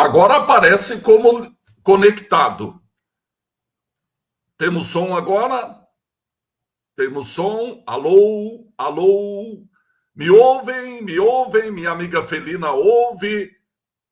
Agora aparece como conectado. Temos som agora? Temos som? Alô? Alô? Me ouvem? Me ouvem? Minha amiga Felina ouve?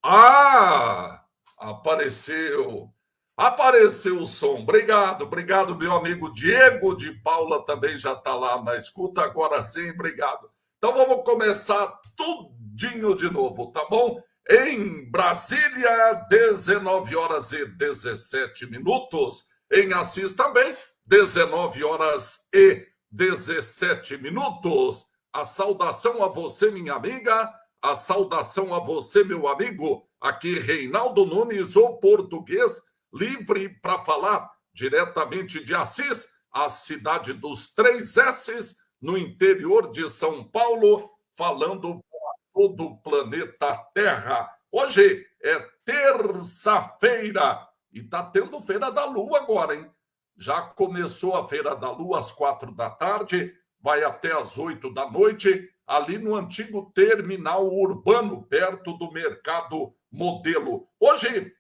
Ah! Apareceu. Apareceu o som. Obrigado, obrigado, meu amigo Diego de Paula também já está lá na escuta. Agora sim, obrigado. Então vamos começar tudinho de novo, tá bom? Em Brasília, 19 horas e 17 minutos. Em Assis também, 19 horas e 17 minutos. A saudação a você, minha amiga. A saudação a você, meu amigo. Aqui, Reinaldo Nunes, o português, livre para falar diretamente de Assis, a cidade dos 3 S's, no interior de São Paulo, falando para todo o planeta Terra. Hoje é terça-feira e está tendo Feira da Lua agora, hein? Já começou a Feira da Lua às 4 da tarde, vai até às 8 da noite, ali no antigo terminal urbano, perto do Mercado Modelo. Hoje,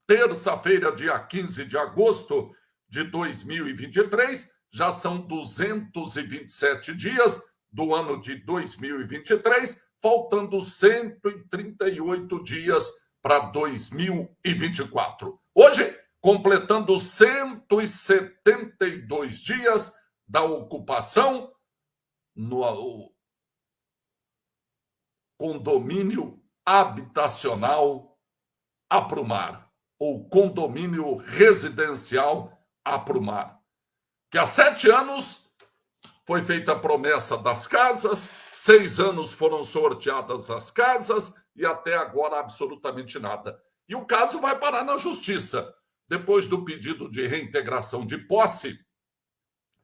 terça-feira, dia 15 de agosto de 2023, já são 227 dias do ano de 2023, faltando 138 dias para 2024. Hoje, completando 172 dias da ocupação no condomínio habitacional Aprumar, ou condomínio residencial Aprumar, que há 7 anos foi feita a promessa das casas, 6 anos foram sorteadas as casas e até agora absolutamente nada. E o caso vai parar na justiça. Depois do pedido de reintegração de posse,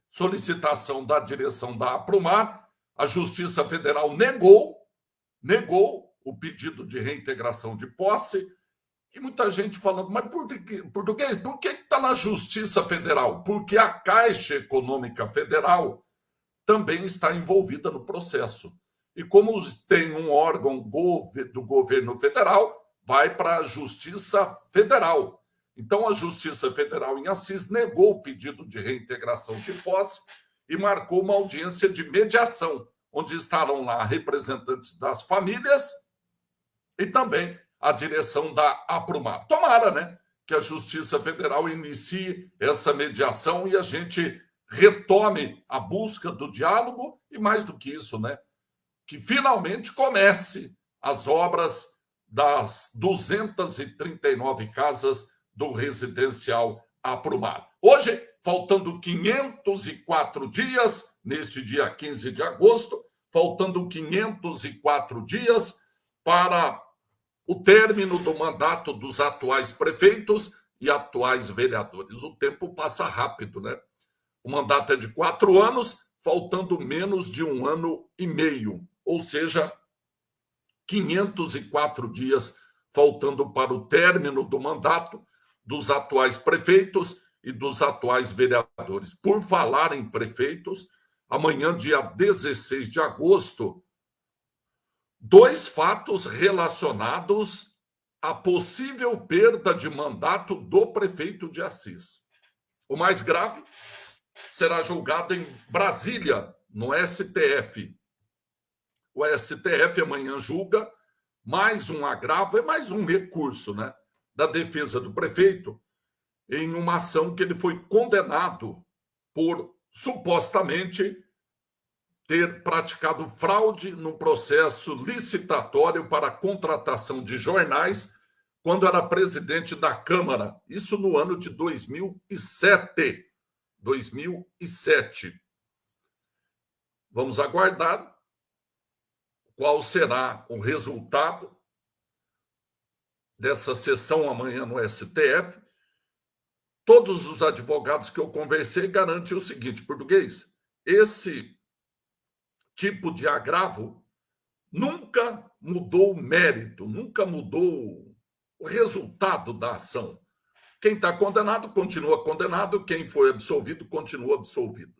solicitação da direção da Aprumar, a Justiça Federal negou o pedido de reintegração de posse. E muita gente falando, mas por que está na Justiça Federal? Porque a Caixa Econômica Federal também está envolvida no processo. E como tem um órgão do governo federal, vai para a Justiça Federal. Então, a Justiça Federal em Assis negou o pedido de reintegração de posse e marcou uma audiência de mediação, onde estarão lá representantes das famílias e também a direção da Aprumar. Tomara, né, que a Justiça Federal inicie essa mediação e a gente retome a busca do diálogo e, mais do que isso, né, que finalmente comece as obras das 239 casas do residencial Aprumar. Hoje, faltando 504 dias, neste dia 15 de agosto, faltando 504 dias para o término do mandato dos atuais prefeitos e atuais vereadores. O tempo passa rápido, né? O mandato é de 4 anos, faltando menos de 1 ano e meio, ou seja, 504 dias faltando para o término do mandato dos atuais prefeitos e dos atuais vereadores. Por falar em prefeitos, amanhã, dia 16 de agosto, 2 fatos relacionados à possível perda de mandato do prefeito de Assis. O mais grave será julgado em Brasília, no STF. O STF amanhã julga mais um agravo, é mais um recurso, né, da defesa do prefeito em uma ação que ele foi condenado por supostamente ter praticado fraude no processo licitatório para a contratação de jornais quando era presidente da Câmara. Isso no ano de 2007. 2007. Vamos aguardar qual será o resultado dessa sessão amanhã no STF. Todos os advogados que eu conversei garantem o seguinte, português, esse tipo de agravo nunca mudou o mérito, nunca mudou o resultado da ação. Quem está condenado continua condenado, quem foi absolvido continua absolvido.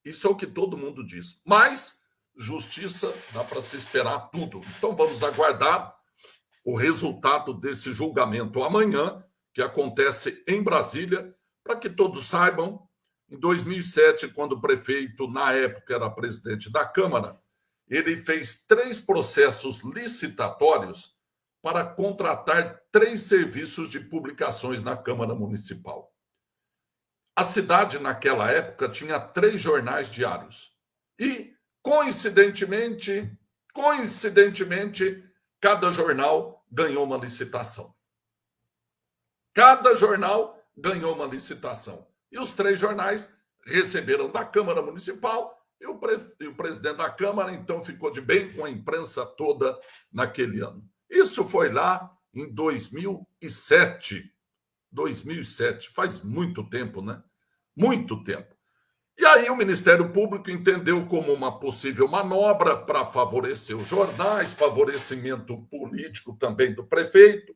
Isso é o que todo mundo diz. Mas justiça dá para se esperar tudo. Então vamos aguardar o resultado desse julgamento amanhã, que acontece em Brasília, para que todos saibam. Em 2007, quando o prefeito, na época, era presidente da Câmara, ele fez 3 processos licitatórios para contratar 3 serviços de publicações na Câmara Municipal. A cidade, naquela época, tinha 3 jornais diários. E, coincidentemente, cada jornal ganhou uma licitação. Cada jornal ganhou uma licitação. E os 3 jornais receberam da Câmara Municipal e o presidente da Câmara, então, ficou de bem com a imprensa toda naquele ano. Isso foi lá em 2007. 2007, faz muito tempo, né? Muito tempo. E aí o Ministério Público entendeu como uma possível manobra para favorecer os jornais, favorecimento político também do prefeito.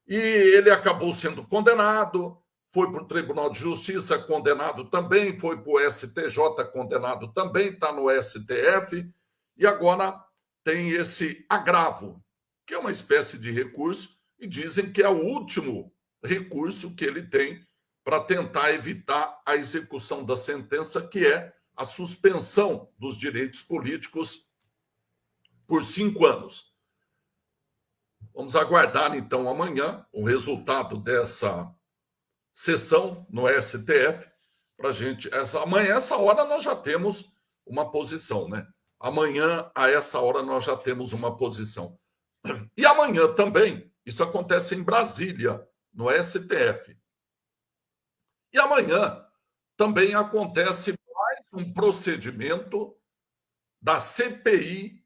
E ele acabou sendo condenado, foi para o Tribunal de Justiça condenado também, foi para o STJ condenado também, está no STF, e agora tem esse agravo, que é uma espécie de recurso, e dizem que é o último recurso que ele tem para tentar evitar a execução da sentença, que é a suspensão dos direitos políticos por 5 anos. Vamos aguardar, então, amanhã o resultado dessa sessão no STF para a gente. Amanhã, essa hora, nós já temos uma posição, né? Amanhã, a essa hora, nós já temos uma posição. E amanhã também, isso acontece em Brasília, no STF. E amanhã também acontece mais um procedimento da CPI,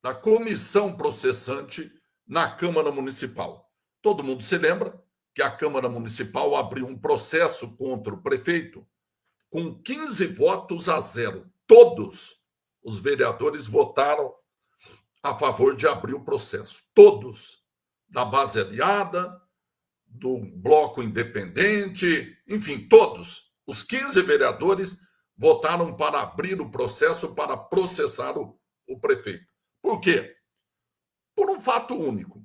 da Comissão Processante, na Câmara Municipal. Todo mundo se lembra que a Câmara Municipal abriu um processo contra o prefeito com 15 votos a 0. Todos os vereadores votaram a favor de abrir o processo. Todos. Da base aliada, do bloco independente, enfim, todos. Os 15 vereadores votaram para abrir o processo para processar o prefeito. Por quê? Por um fato único.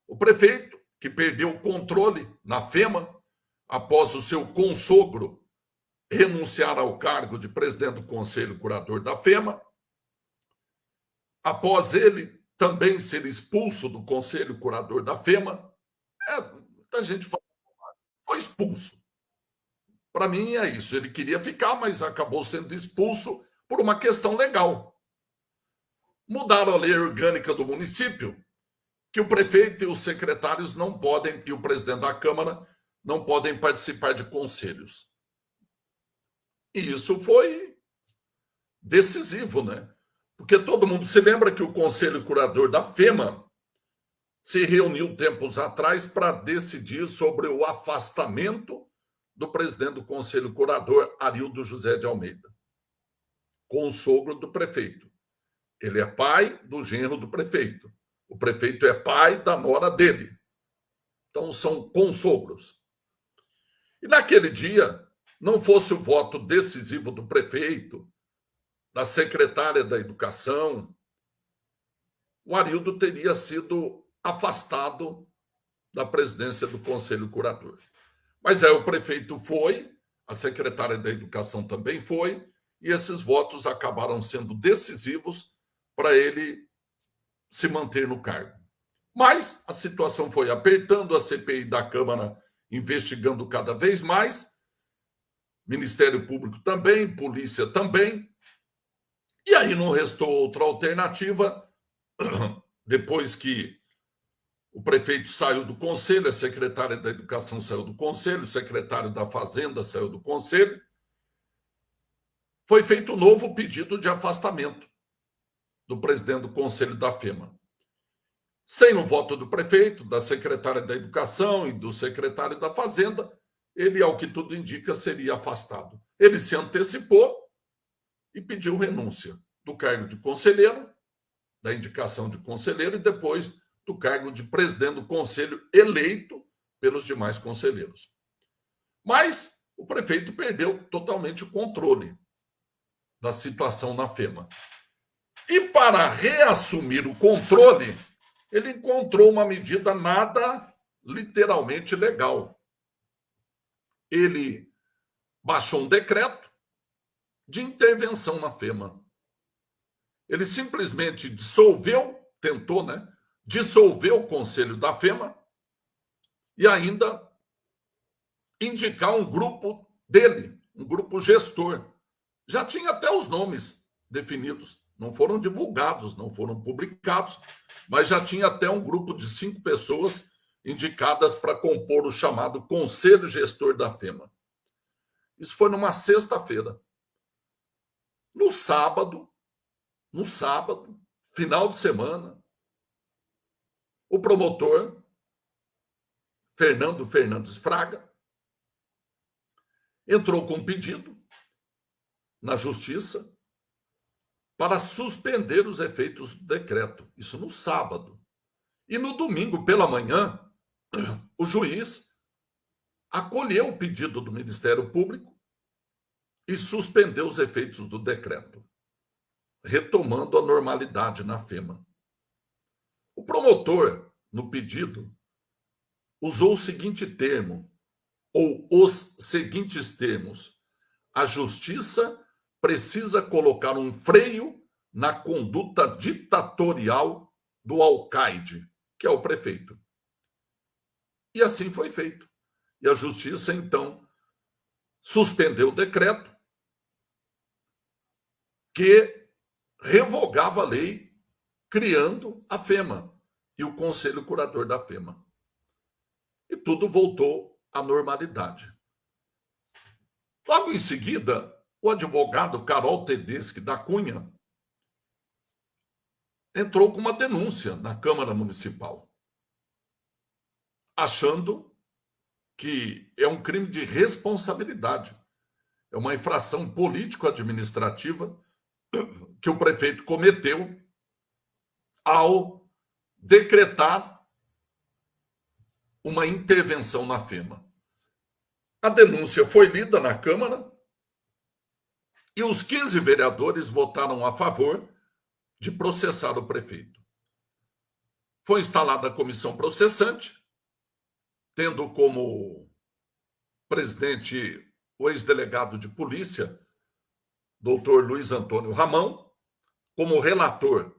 O prefeito, que perdeu o controle na FEMA, após o seu consogro renunciar ao cargo de presidente do Conselho Curador da FEMA, após ele também ser expulso do Conselho Curador da FEMA, muita gente fala, foi expulso. Para mim é isso, ele queria ficar, mas acabou sendo expulso por uma questão legal. Mudaram a lei orgânica do município, que o prefeito e os secretários não podem, e o presidente da Câmara, não podem participar de conselhos. E isso foi decisivo, né? Porque todo mundo se lembra que o Conselho Curador da FEMA se reuniu tempos atrás para decidir sobre o afastamento do presidente do Conselho Curador, Arildo José de Almeida, consogro do prefeito. Ele é pai do genro do prefeito. O prefeito é pai da nora dele. Então, são consogros. E naquele dia, não fosse o voto decisivo do prefeito, da secretária da Educação, o Arildo teria sido afastado da presidência do Conselho Curador. Mas aí o prefeito foi, a secretária da Educação também foi, e esses votos acabaram sendo decisivos para ele se manter no cargo. Mas a situação foi apertando, a CPI da Câmara investigando cada vez mais, Ministério Público também, polícia também, e aí não restou outra alternativa, depois que o prefeito saiu do conselho, a secretária da Educação saiu do conselho, o secretário da Fazenda saiu do conselho, foi feito um novo pedido de afastamento do presidente do Conselho da FEMA. Sem o voto do prefeito, da secretária da Educação e do secretário da Fazenda, ele, ao que tudo indica, seria afastado. Ele se antecipou e pediu renúncia do cargo de conselheiro, da indicação de conselheiro e depois do cargo de presidente do conselho eleito pelos demais conselheiros. Mas o prefeito perdeu totalmente o controle da situação na FEMA. E para reassumir o controle, ele encontrou uma medida nada literalmente legal. Ele baixou um decreto de intervenção na FEMA. Ele simplesmente tentou, dissolver o conselho da FEMA e ainda indicar um grupo dele, um grupo gestor. Já tinha até os nomes definidos, não foram divulgados, não foram publicados, mas já tinha até um grupo de 5 pessoas indicadas para compor o chamado Conselho Gestor da FEMA. Isso foi numa sexta-feira. No sábado, final de semana, o promotor Fernando Fernandes Fraga entrou com um pedido na justiça para suspender os efeitos do decreto. Isso no sábado. E no domingo, pela manhã, o juiz acolheu o pedido do Ministério Público e suspendeu os efeitos do decreto, retomando a normalidade na FEMA. O promotor, no pedido, usou o seguinte termo, ou os seguintes termos: a justiça precisa colocar um freio na conduta ditatorial do alcaide, que é o prefeito. E assim foi feito. E a justiça, então, suspendeu o decreto que revogava a lei, criando a FEMA e o Conselho Curador da FEMA. E tudo voltou à normalidade. Logo em seguida, o advogado Carol Tedeschi da Cunha entrou com uma denúncia na Câmara Municipal, achando que é um crime de responsabilidade, é uma infração político-administrativa que o prefeito cometeu ao decretar uma intervenção na FEMA. A denúncia foi lida na Câmara e os 15 vereadores votaram a favor de processar o prefeito. Foi instalada a comissão processante, tendo como presidente o ex-delegado de polícia, doutor Luiz Antônio Ramão, como relator,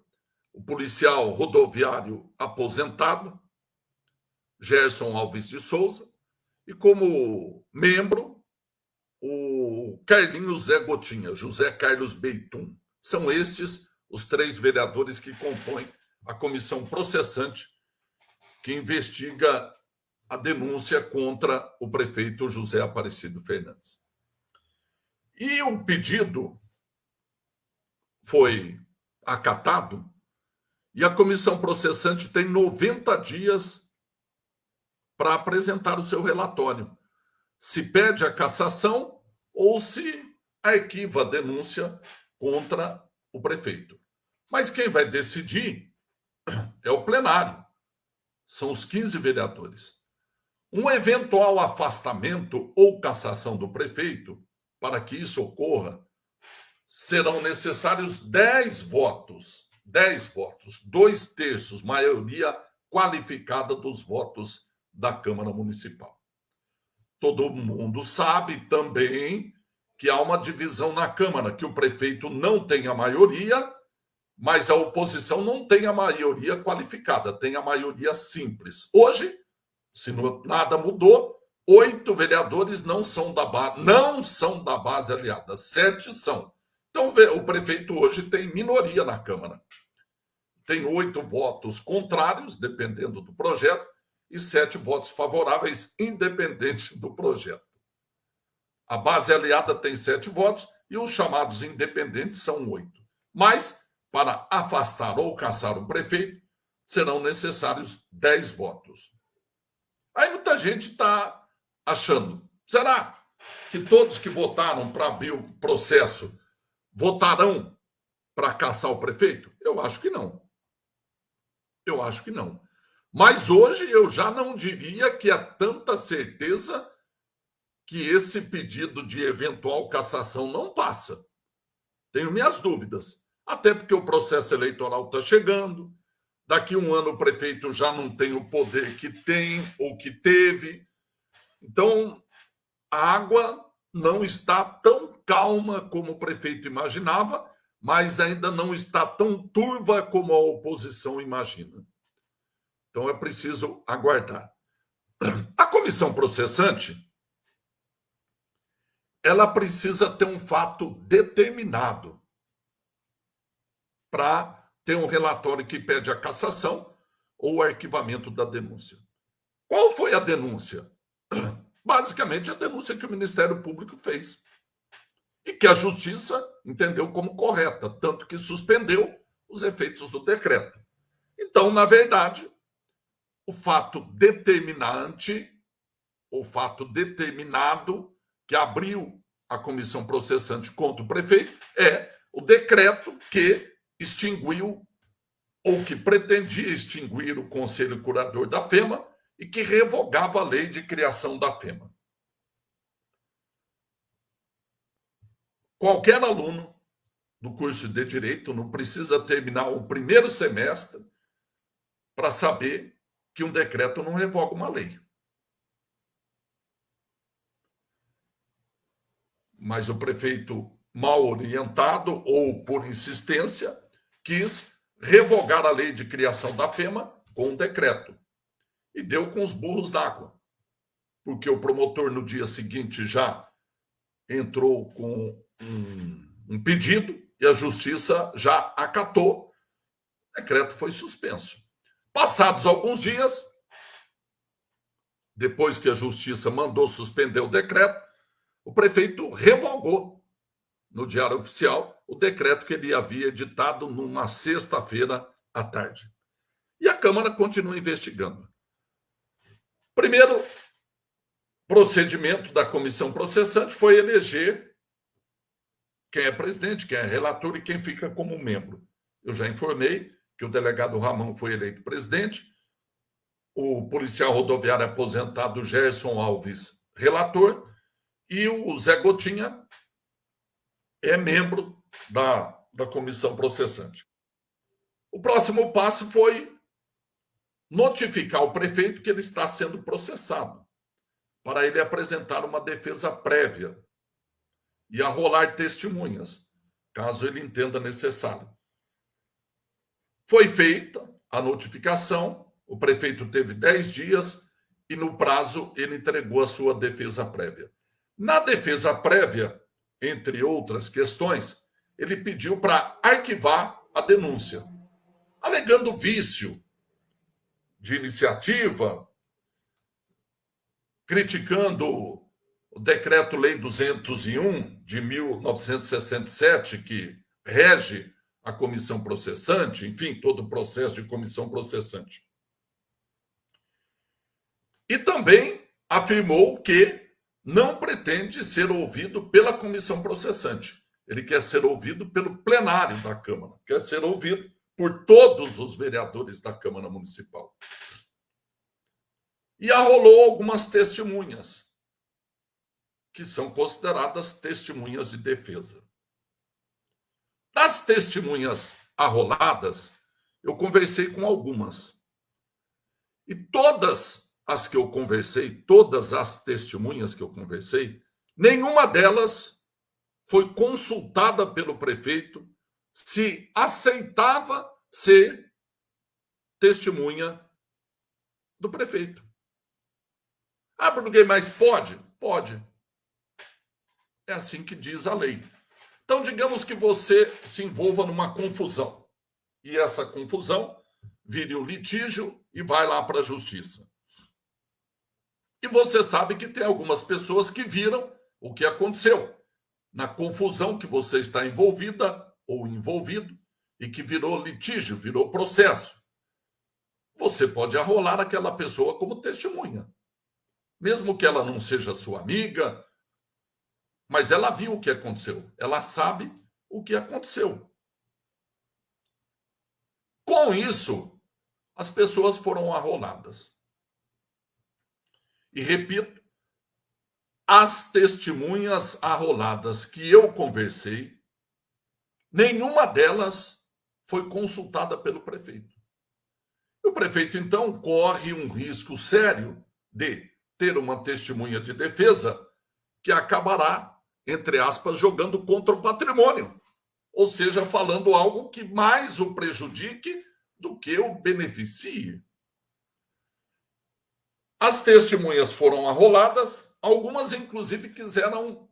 o policial rodoviário aposentado, Gerson Alves de Souza, e como membro, o Carlinhos Zé Gotinha, José Carlos Beitum. São estes os 3 vereadores que compõem a comissão processante que investiga a denúncia contra o prefeito José Aparecido Fernandes. E o pedido foi acatado e a comissão processante tem 90 dias para apresentar o seu relatório. Se pede a cassação ou se arquiva a denúncia contra o prefeito. Mas quem vai decidir é o plenário. São os 15 vereadores. Um eventual afastamento ou cassação do prefeito, para que isso ocorra, serão necessários 10 votos. 10 votos, 2/3, maioria qualificada dos votos da Câmara Municipal. Todo mundo sabe também que há uma divisão na Câmara, que o prefeito não tem a maioria, mas a oposição não tem a maioria qualificada, tem a maioria simples. Hoje, se nada mudou, 8 vereadores não são da base aliada, 7 são. Então, o prefeito hoje tem minoria na Câmara. Tem 8 votos contrários, dependendo do projeto, e 7 votos favoráveis, independente do projeto. A base aliada tem 7 votos e os chamados independentes são 8. Mas, para afastar ou cassar o prefeito, serão necessários 10 votos. Aí muita gente está achando, será que todos que votaram para abrir o processo votarão para cassar o prefeito? Eu acho que não. Eu acho que não. Mas hoje eu já não diria que há tanta certeza que esse pedido de eventual cassação não passa. Tenho minhas dúvidas. Até porque o processo eleitoral está chegando, Daqui a um ano o prefeito já não tem o poder que tem ou que teve. Então, a água não está tão calma como o prefeito imaginava, mas ainda não está tão turva como a oposição imagina. Então, é preciso aguardar. A comissão processante, ela precisa ter um fato determinado para ter um relatório que pede a cassação ou o arquivamento da denúncia. Qual foi a denúncia? Basicamente, a denúncia que o Ministério Público fez e que a Justiça entendeu como correta, tanto que suspendeu os efeitos do decreto. Então, na verdade, o fato determinante, o fato determinado que abriu a comissão processante contra o prefeito é o decreto que extinguiu ou que pretendia extinguir o Conselho Curador da FEMA e que revogava a lei de criação da FEMA. Qualquer aluno do curso de Direito não precisa terminar o primeiro semestre para saber que um decreto não revoga uma lei. Mas o prefeito, mal orientado ou por insistência, quis revogar a lei de criação da FEMA com um decreto. E deu com os burros d'água. Porque o promotor, no dia seguinte, já entrou com um pedido e a Justiça já acatou. O decreto foi suspenso. Passados alguns dias, depois que a Justiça mandou suspender o decreto, o prefeito revogou no Diário Oficial o decreto que ele havia editado numa sexta-feira à tarde. E a Câmara continua investigando. Primeiro procedimento da comissão processante foi eleger quem é presidente, quem é relator e quem fica como membro. Eu já informei que o delegado Ramon foi eleito presidente, o policial rodoviário aposentado Gerson Alves, relator, e o Zé Gotinha é membro da comissão processante. O próximo passo foi notificar o prefeito que ele está sendo processado, para ele apresentar uma defesa prévia e arrolar testemunhas, caso ele entenda necessário. Foi feita a notificação, o prefeito teve 10 dias e, no prazo, ele entregou a sua defesa prévia. Na defesa prévia, entre outras questões, ele pediu para arquivar a denúncia, alegando vício de iniciativa, criticando o Decreto-Lei 201 de 1967, que rege a comissão processante, enfim, todo o processo de comissão processante. E também afirmou que não pretende ser ouvido pela comissão processante. Ele quer ser ouvido pelo plenário da Câmara, quer ser ouvido por todos os vereadores da Câmara Municipal. E arrolou algumas testemunhas, que são consideradas testemunhas de defesa. Das testemunhas arroladas, eu conversei com algumas. E todas as que eu conversei, todas as testemunhas que eu conversei, nenhuma delas foi consultada pelo prefeito se aceitava ser testemunha do prefeito. Ah, porque mais pode? Pode. É assim que diz a lei. Então, digamos que você se envolva numa confusão. E essa confusão vire um litígio e vai lá para a justiça. E você sabe que tem algumas pessoas que viram o que aconteceu na confusão que você está envolvida ou envolvido e que virou litígio, virou processo. Você pode arrolar aquela pessoa como testemunha. Mesmo que ela não seja sua amiga, mas ela viu o que aconteceu. Ela sabe o que aconteceu. Com isso, as pessoas foram arroladas. E repito, as testemunhas arroladas que eu conversei, nenhuma delas foi consultada pelo prefeito. O prefeito, então, corre um risco sério de ter uma testemunha de defesa que acabará, entre aspas, jogando contra o patrimônio, ou seja, falando algo que mais o prejudique do que o beneficie. As testemunhas foram arroladas, algumas, inclusive, quiseram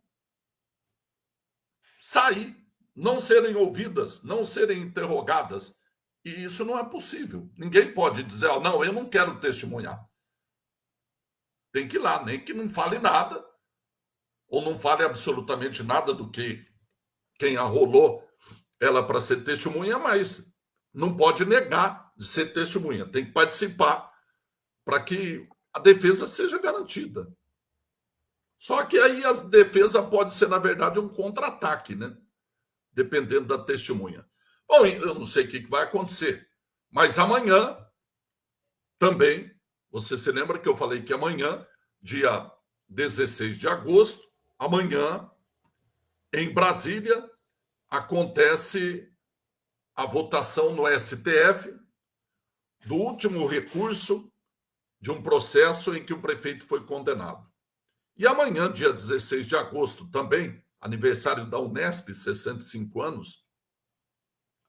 sair, não serem ouvidas, não serem interrogadas. E isso não é possível. Ninguém pode dizer, oh, não, eu não quero testemunhar. Tem que ir lá, nem que não fale nada, ou não fale absolutamente nada do que quem arrolou ela para ser testemunha, mas não pode negar de ser testemunha. Tem que participar para que a defesa seja garantida. Só que aí a defesa pode ser, na verdade, um contra-ataque, né? Dependendo da testemunha. Bom, eu não sei o que vai acontecer, mas amanhã também, você se lembra que eu falei que amanhã, dia 16 de agosto, amanhã, em Brasília, acontece a votação no STF do último recurso de um processo em que o prefeito foi condenado. E amanhã, dia 16 de agosto, também, aniversário da Unesp, 65 anos,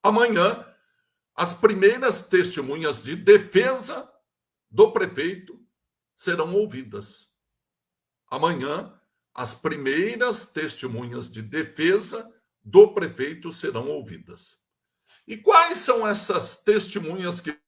amanhã, as primeiras testemunhas de defesa do prefeito serão ouvidas. Amanhã, as primeiras testemunhas de defesa do prefeito serão ouvidas. E quais são essas testemunhas que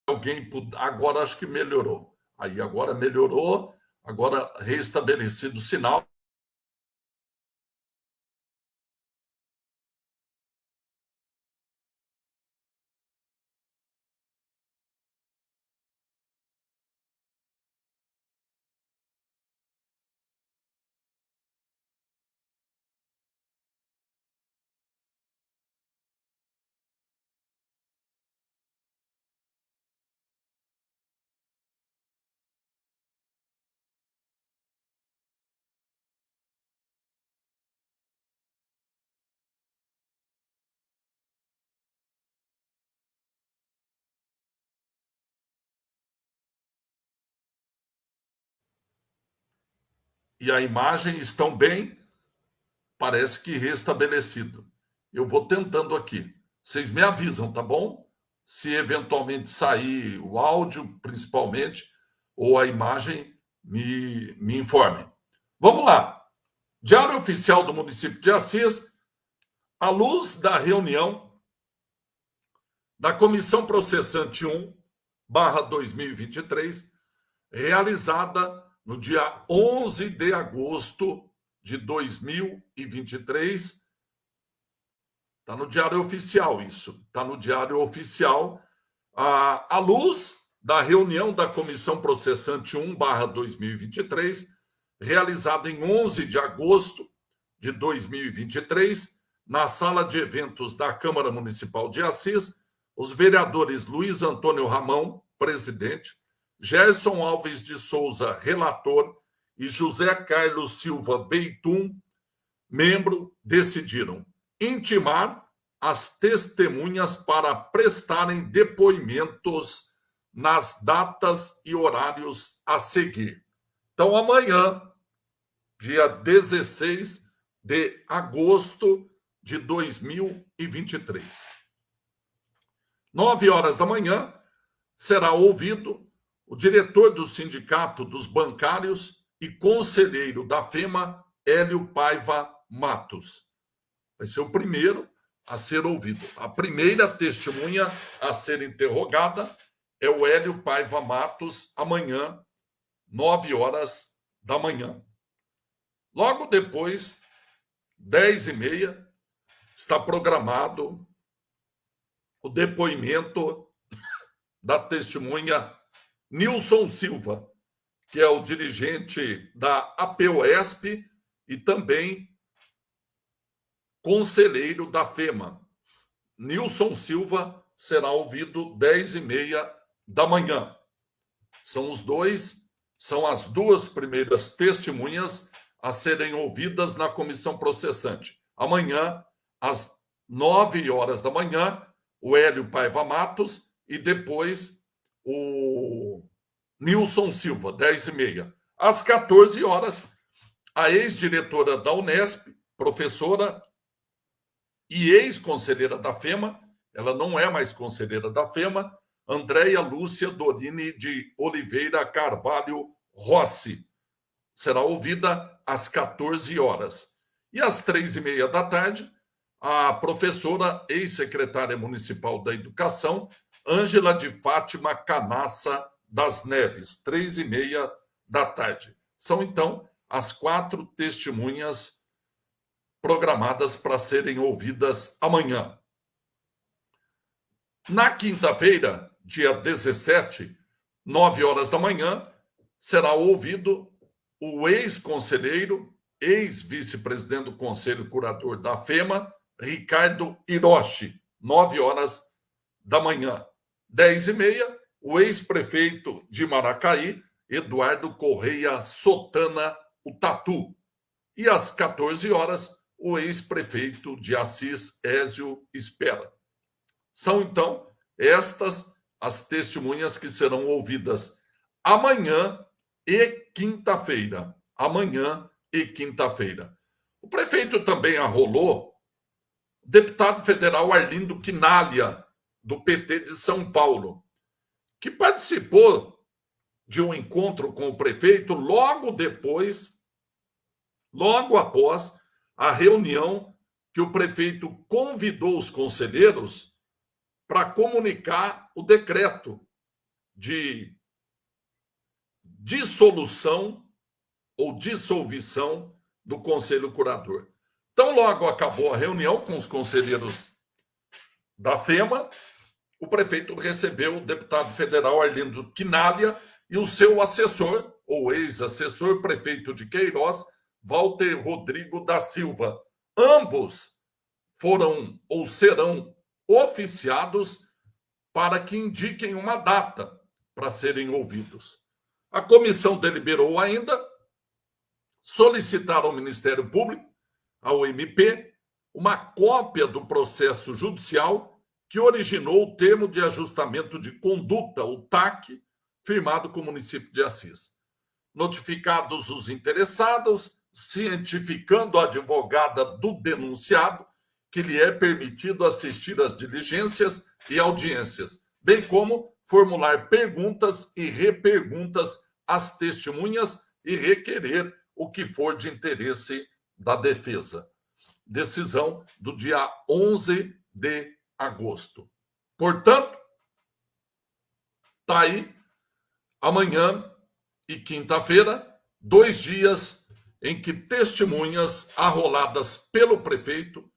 alguém... Agora acho que melhorou. Aí agora melhorou, agora restabelecido o sinal. E a imagem estão bem, parece que restabelecido. Eu vou tentando aqui. Vocês me avisam, tá bom? Se eventualmente sair o áudio, principalmente, ou a imagem, me informem. Vamos lá. Diário Oficial do Município de Assis, à luz da reunião da Comissão Processante 1/2023, realizada no dia 11 de agosto de 2023. Está no Diário Oficial isso. Está no Diário Oficial. À luz da reunião da Comissão Processante 1/2023, realizada em 11 de agosto de 2023, na sala de eventos da Câmara Municipal de Assis, os vereadores Luiz Antônio Ramão, presidente, Gerson Alves de Souza, relator, e José Carlos Silva Beitum, membro, decidiram intimar as testemunhas para prestarem depoimentos nas datas e horários a seguir. Então, amanhã, dia 16 de agosto de 2023, 9 horas da manhã, será ouvido o diretor do Sindicato dos Bancários e conselheiro da FEMA, Hélio Paiva Matos. Vai ser o primeiro a ser ouvido. A primeira testemunha a ser interrogada é o Hélio Paiva Matos, amanhã, 9 horas da manhã. Logo depois, 10h30, está programado o depoimento da testemunha Nilson Silva, que é o dirigente da APOESP e também conselheiro da FEMA. Nilson Silva será ouvido 10h30 da manhã. São as duas primeiras testemunhas a serem ouvidas na comissão processante. Amanhã, às 9 horas da manhã, o Hélio Paiva Matos e depois o Nilson Silva, 10h30. Às 14 horas, a ex-diretora da Unesp, professora e ex-conselheira da FEMA, ela não é mais conselheira da FEMA, Andréia Lúcia Dorini de Oliveira Carvalho Rossi, será ouvida às 14 horas. E às 3h30 da tarde, a professora ex-secretária municipal da Educação, Ângela de Fátima Canassa das Neves, 3h30 da tarde. São, então, as 4 testemunhas programadas para serem ouvidas amanhã. Na quinta-feira, dia 17, 9 horas da manhã, será ouvido o ex-conselheiro, ex-vice-presidente do Conselho Curador da FEMA, Ricardo Hiroshi, 9 horas da manhã. 10h30, o ex-prefeito de Maracaí, Eduardo Correia Sotana, o Tatu. E às 14 horas, o ex-prefeito de Assis, Ézio Espera. São, então, estas as testemunhas que serão ouvidas amanhã e quinta-feira. Amanhã e quinta-feira. O prefeito também arrolou o deputado federal Arlindo Quinalha, do PT de São Paulo, que participou de um encontro com o prefeito logo após a reunião que o prefeito convidou os conselheiros para comunicar o decreto de dissolução ou dissolução do Conselho Curador. Então, logo acabou a reunião com os conselheiros da FEMA, o prefeito recebeu o deputado federal Arlindo Quinalha e o seu assessor, ou ex-assessor, prefeito de Queiroz, Walter Rodrigo da Silva. Ambos foram ou serão oficiados para que indiquem uma data para serem ouvidos. A comissão deliberou ainda solicitar ao Ministério Público, ao MP, uma cópia do processo judicial que originou o termo de ajustamento de conduta, o TAC, firmado com o município de Assis. Notificados os interessados, cientificando a advogada do denunciado que lhe é permitido assistir às diligências e audiências, bem como formular perguntas e reperguntas às testemunhas e requerer o que for de interesse da defesa. Decisão do dia 11 de agosto. Portanto, está aí, amanhã e quinta-feira, 2 dias em que testemunhas arroladas pelo prefeito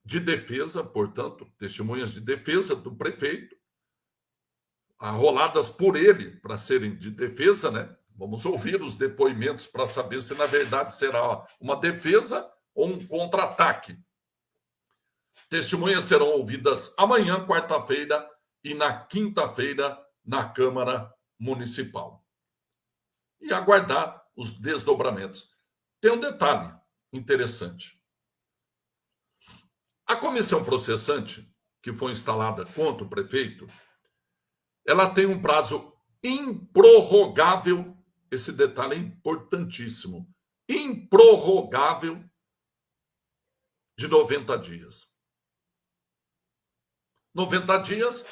de defesa, portanto, testemunhas de defesa do prefeito, arroladas por ele para serem de defesa, né? Vamos ouvir os depoimentos para saber se, na verdade, será uma defesa ou um contra-ataque. Testemunhas serão ouvidas amanhã, quarta-feira, e na quinta-feira, na Câmara Municipal. e aguardar os desdobramentos. Tem um detalhe interessante. A comissão processante, que foi instalada contra o prefeito, ela tem um prazo improrrogável. Esse detalhe é importantíssimo. Improrrogável de 90 dias. 90 dias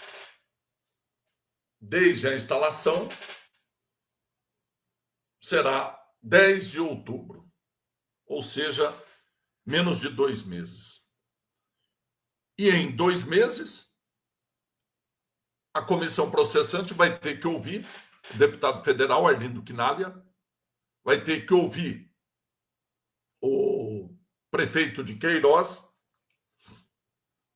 desde a instalação será 10 de outubro, ou seja, menos de 2 meses. E em 2 meses, a comissão processante vai ter que ouvir o deputado federal Arlindo Quinalha, vai ter que ouvir o prefeito de Queiroz,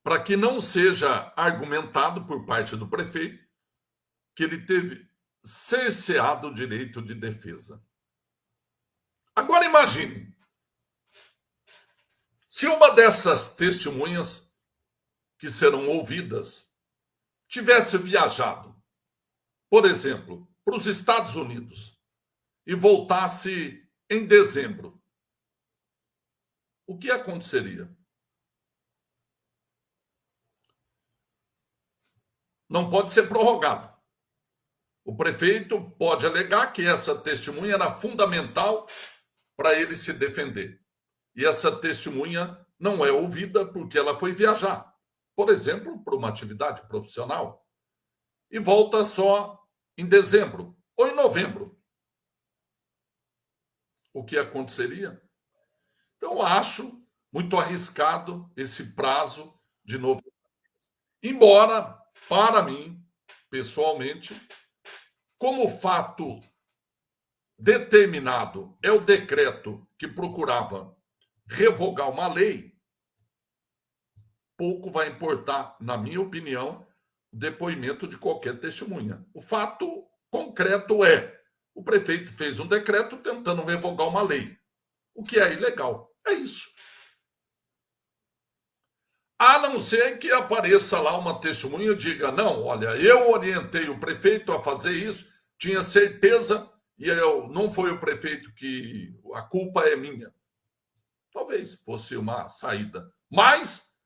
para que não seja argumentado por parte do prefeito que ele teve cerceado o direito de defesa. Agora imagine, se uma dessas testemunhas que serão ouvidas tivesse viajado, por exemplo, para os Estados Unidos e voltasse em dezembro, o que aconteceria? Não pode ser prorrogado. O prefeito pode alegar que essa testemunha era fundamental para ele se defender. E essa testemunha não é ouvida porque ela foi viajar, por exemplo, para uma atividade profissional, e volta só em dezembro ou em novembro. O que aconteceria? Então, acho muito arriscado esse prazo de novo. Embora, para mim, pessoalmente, como fato determinado é o decreto que procurava revogar uma lei, pouco vai importar, na minha opinião, o depoimento de qualquer testemunha. O fato concreto é: o prefeito fez um decreto tentando revogar uma lei, o que é ilegal. É isso. A não ser que apareça lá uma testemunha e diga: não, olha, eu orientei o prefeito a fazer isso, tinha certeza, e não foi o prefeito que a culpa é minha. Talvez fosse uma saída. Mas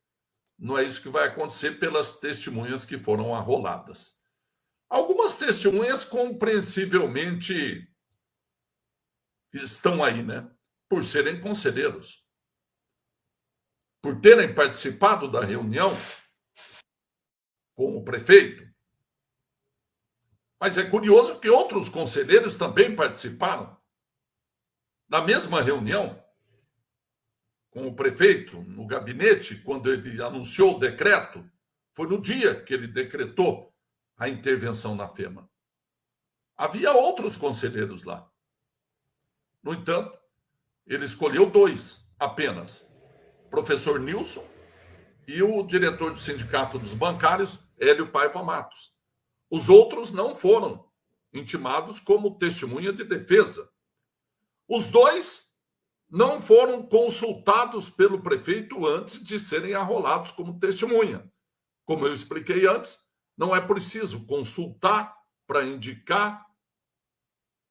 não é isso que vai acontecer pelas testemunhas que foram arroladas. Algumas testemunhas compreensivelmente estão aí, né? Por serem conselheiros, por terem participado da reunião com o prefeito. Mas é curioso que outros conselheiros também participaram da mesma reunião com o prefeito, no gabinete, quando ele anunciou o decreto. Foi no dia que ele decretou a intervenção na FEMA. Havia outros conselheiros lá. No entanto, ele escolheu 2 apenas: o professor Nilson e o diretor do Sindicato dos Bancários, Hélio Paiva Matos. Os outros não foram intimados como testemunha de defesa. Os 2 não foram consultados pelo prefeito antes de serem arrolados como testemunha. Como eu expliquei antes, não é preciso consultar para indicar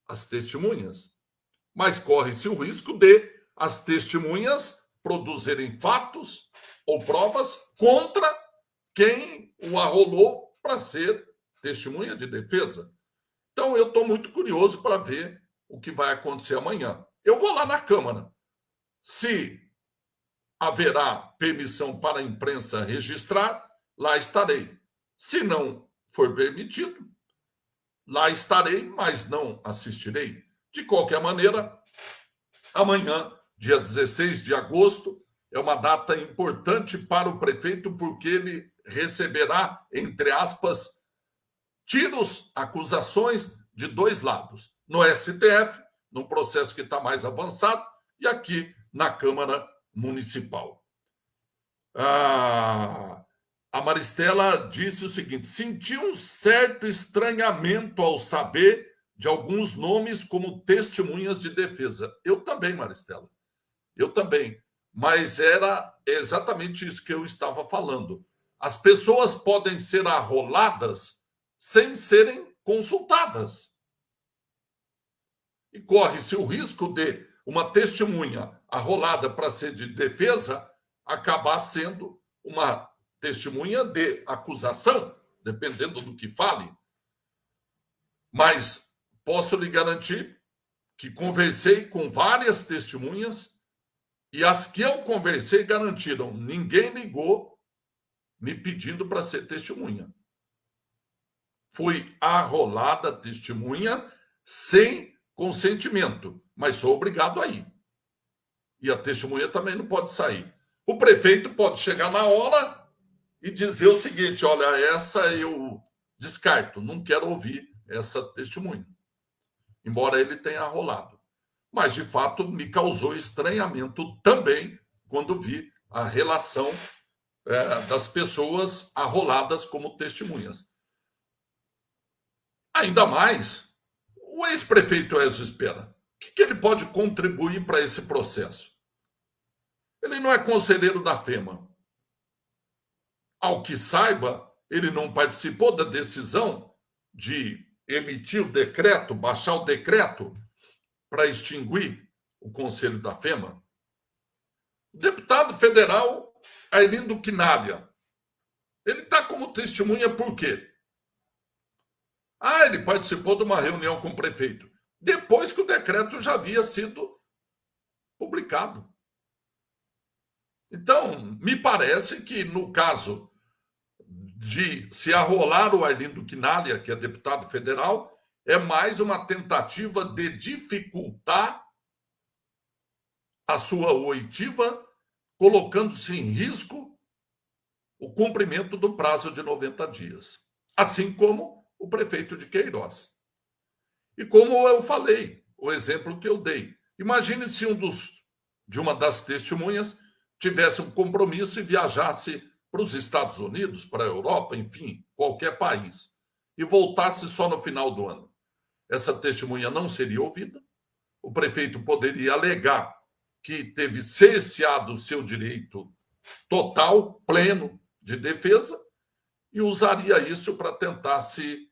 as testemunhas, mas corre-se o risco de as testemunhas produzirem fatos ou provas contra quem o arrolou para ser testemunha de defesa. Então, eu estou muito curioso para ver o que vai acontecer amanhã. Eu vou lá na Câmara. Se haverá permissão para a imprensa registrar, lá estarei. Se não for permitido, lá estarei, mas não assistirei. De qualquer maneira, amanhã, dia 16 de agosto, é uma data importante para o prefeito, porque ele receberá, entre aspas, tiros, acusações de 2 lados. No STF, num processo que está mais avançado, e aqui na Câmara Municipal. A Maristela disse o seguinte: senti um certo estranhamento ao saber de alguns nomes como testemunhas de defesa. Eu também, Maristela. Eu também. Mas era exatamente isso que eu estava falando. As pessoas podem ser arroladas sem serem consultadas. e corre-se o risco de uma testemunha arrolada para ser de defesa acabar sendo uma testemunha de acusação, dependendo do que fale. Mas posso lhe garantir que conversei com várias testemunhas e as que eu conversei garantiram: ninguém ligou me pedindo para ser testemunha. Fui arrolada testemunha sem consentimento, mas sou obrigado a ir. E a testemunha também não pode sair. O prefeito pode chegar na hora e dizer o seguinte: olha, essa eu descarto, não quero ouvir essa testemunha. Embora ele tenha arrolado. Mas, de fato, me causou estranhamento também quando vi a relação das pessoas arroladas como testemunhas. Ainda mais, o ex-prefeito Ezio Espera. O que ele pode contribuir para esse processo? Ele não é conselheiro da FEMA. Ao que saiba, ele não participou da decisão de emitir o decreto, baixar o decreto para extinguir o Conselho da FEMA. O deputado federal Arlindo Quinalha, ele está como testemunha por quê? Ele participou de uma reunião com o prefeito, depois que o decreto já havia sido publicado. Então, me parece que no caso de se arrolar o Arlindo Quinalha, que é deputado federal, é mais uma tentativa de dificultar a sua oitiva, colocando-se em risco o cumprimento do prazo de 90 dias. Assim como o prefeito de Queiroz. E como eu falei, o exemplo que eu dei. Imagine se de uma das testemunhas tivesse um compromisso e viajasse para os Estados Unidos, para a Europa, enfim, qualquer país, e voltasse só no final do ano. Essa testemunha não seria ouvida, o prefeito poderia alegar que teve cerceado o seu direito total, pleno, de defesa, e usaria isso para tentar se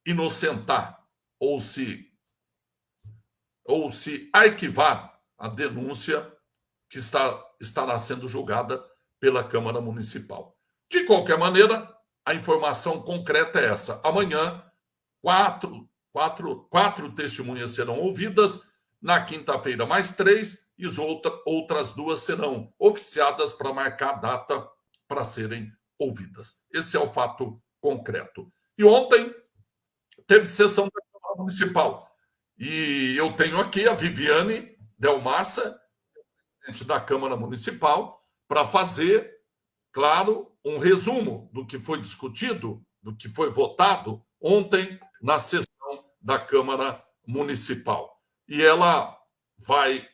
inocentar ou se arquivar a denúncia que estará sendo julgada pela Câmara Municipal. De qualquer maneira, a informação concreta é essa. Amanhã, quatro testemunhas serão ouvidas, na quinta-feira mais 3, e outras 2 serão oficiadas para marcar a data para serem ouvidas. Esse é o fato concreto. E ontem teve sessão da Câmara Municipal. E eu tenho aqui a Viviane Delmassa, presidente da Câmara Municipal, para fazer, claro, um resumo do que foi discutido, do que foi votado ontem na sessão da Câmara Municipal. E ela vai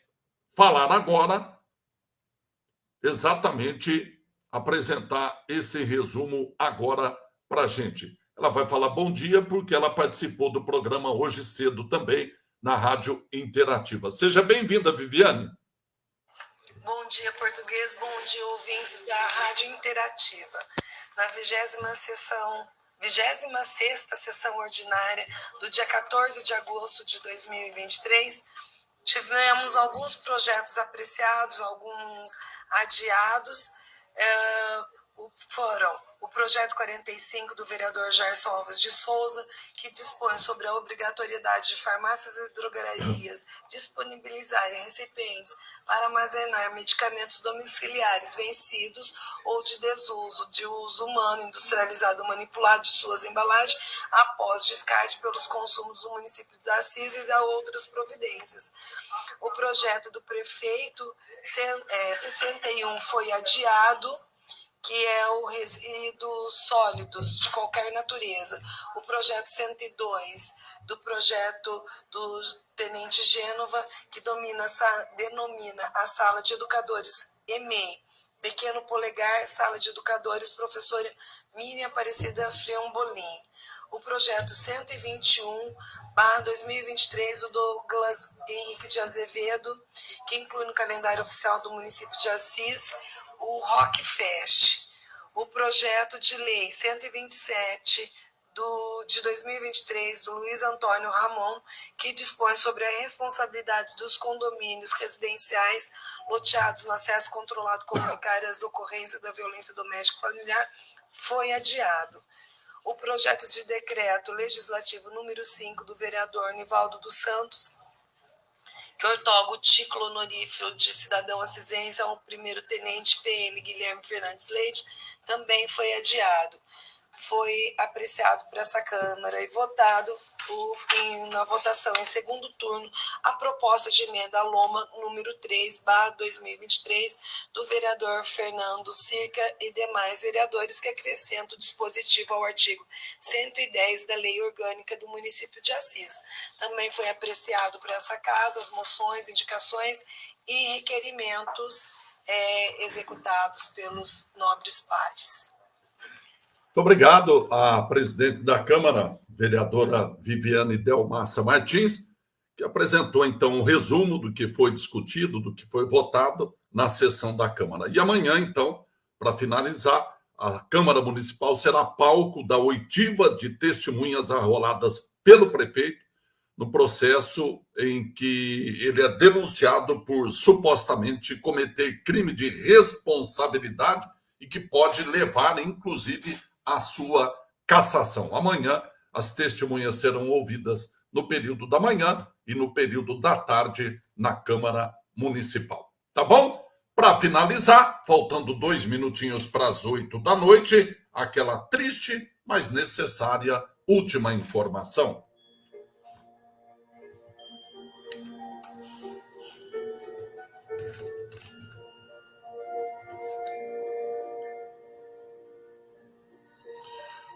falar agora, exatamente, apresentar esse resumo agora para a gente. Ela vai falar bom dia, porque ela participou do programa hoje cedo também, na Rádio Interativa. Seja bem-vinda, Viviane. Bom dia, português. Bom dia, ouvintes da Rádio Interativa. Na 26ª sessão ordinária do dia 14 de agosto de 2023, tivemos alguns projetos apreciados, alguns adiados. Foram o projeto 45 do vereador Gerson Alves de Souza, que dispõe sobre a obrigatoriedade de farmácias e drogarias disponibilizarem recipientes para armazenar medicamentos domiciliares vencidos ou de desuso, de uso humano, industrializado ou manipulado de suas embalagens após descarte pelos consumos do município de Assis e da outras providências. O projeto do prefeito 61 foi adiado, que é o resíduos sólidos de qualquer natureza. O projeto 102, do projeto do Tenente Gênova, que denomina a Sala de Educadores EMEI, Pequeno Polegar, Sala de Educadores, professora Miriam Aparecida Friambolin. O projeto 121/2023, do Douglas Henrique de Azevedo, que inclui no calendário oficial do município de Assis o Rock Fest. O projeto de lei 127 de 2023 do Luiz Antônio Ramon, que dispõe sobre a responsabilidade dos condomínios residenciais loteados no acesso controlado comunicar as ocorrências da violência doméstica familiar, foi adiado. O projeto de decreto legislativo número 5 do vereador Nivaldo dos Santos, que outorga o título honorífico de cidadão assisense ao primeiro-tenente PM Guilherme Fernandes Leite, também foi adiado. Foi apreciado por essa Câmara e votado na votação em segundo turno a proposta de emenda à LOMA número 3/2023 do vereador Fernando Circa e demais vereadores, que acrescenta o dispositivo ao artigo 110 da Lei Orgânica do Município de Assis. Também foi apreciado por essa Casa as moções, indicações e requerimentos executados pelos nobres pares. Muito obrigado à presidente da Câmara, vereadora Viviane Delmassa Martins, que apresentou, então, um resumo do que foi discutido, do que foi votado na sessão da Câmara. E amanhã, então, para finalizar, a Câmara Municipal será palco da oitiva de testemunhas arroladas pelo prefeito no processo em que ele é denunciado por supostamente cometer crime de responsabilidade e que pode levar, inclusive, a sua cassação. Amanhã, as testemunhas serão ouvidas no período da manhã e no período da tarde na Câmara Municipal. Tá bom? Para finalizar, faltando 2 minutinhos para as 8 da noite, aquela triste, mas necessária última informação.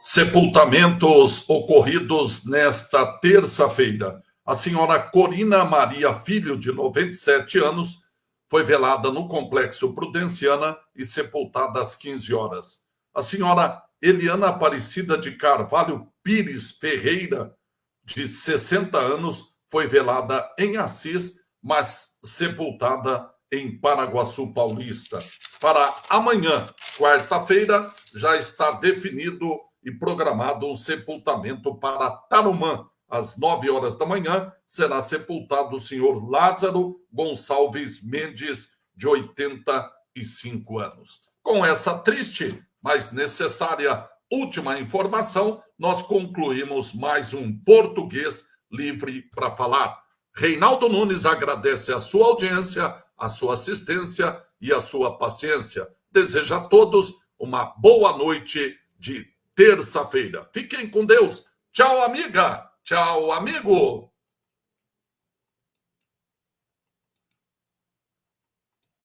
Sepultamentos ocorridos nesta terça-feira. A senhora Corina Maria Filho, de 97 anos, foi velada no Complexo Prudenciana e sepultada às 15 horas. A senhora Eliana Aparecida de Carvalho Pires Ferreira, de 60 anos, foi velada em Assis, mas sepultada em Paraguaçu Paulista. Para amanhã, quarta-feira, já está definido e programado um sepultamento para Tarumã. Às 9 horas da manhã, será sepultado o senhor Lázaro Gonçalves Mendes, de 85 anos. Com essa triste, mas necessária última informação, nós concluímos mais um Português Livre para Falar. Reinaldo Nunes agradece a sua audiência, a sua assistência e a sua paciência. Deseja a todos uma boa noite de terça-feira. Fiquem com Deus. Tchau, amiga. Tchau, amigo.